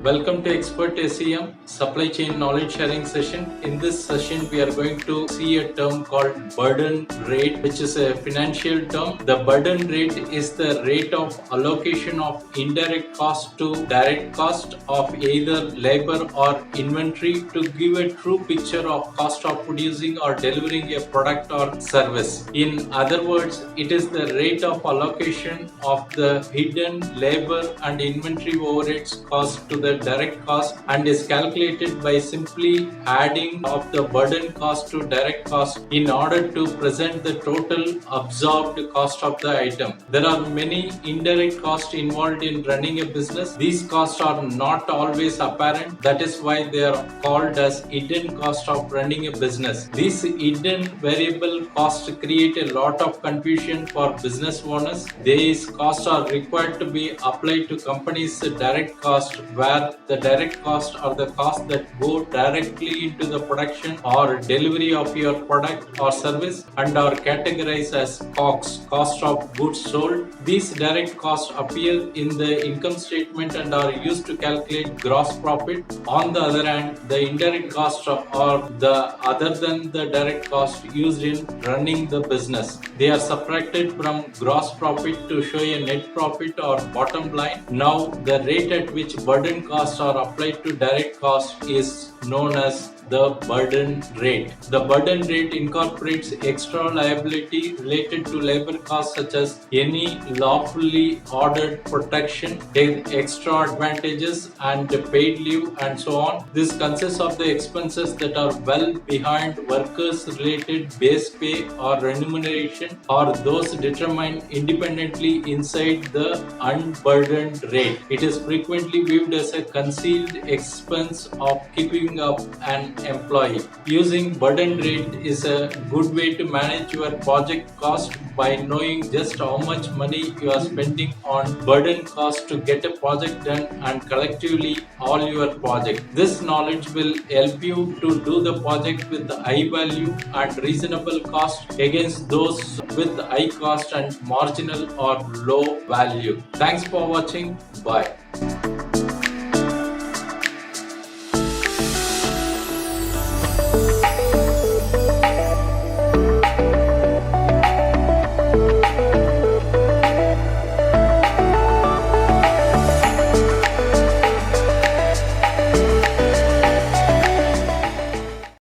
Welcome to Expert SEM Supply Chain Knowledge Sharing session. In this session, we are going to see a term called burden rate, which is a financial term. The burden rate is the rate of allocation of indirect cost to direct cost of either labor or inventory to give a true picture of cost of producing or delivering a product or service. In other words, it is the rate of allocation of the hidden labor and inventory overheads cost to the direct cost and is calculated by simply adding of the burden cost to direct cost in order to present the total absorbed cost of the item. There are many indirect costs involved in running a business. These costs are not always apparent. That is why they are called as hidden cost of running a business. These hidden variable costs create a lot of confusion for business owners. These costs are required to be applied to companies' direct cost, where the direct cost are the costs that go directly into the production or delivery of your product or service and are categorized as COGS, cost of goods sold. These direct costs appear in the income statement and are used to calculate gross profit. On the other hand, the indirect costs are the other than the direct cost used in running the business. They are subtracted from gross profit to show a net profit or bottom line. Now, the rate at which burden costs are applied to direct cost is known as the burden rate. The burden rate incorporates extra liability related to labor costs such as any lawfully ordered protection, extra advantages and paid leave and so on. This consists of the expenses that are well behind workers related base pay or remuneration or those determined independently inside the unburdened rate. It is frequently viewed as a concealed expense of keeping up an employee. Using burden rate is a good way to manage your project cost by knowing just how much money you are spending on burden cost to get a project done and collectively all your project. This knowledge will help you to do the project with high value and reasonable cost against those with high cost and marginal or low value. Thanks for watching. Bye.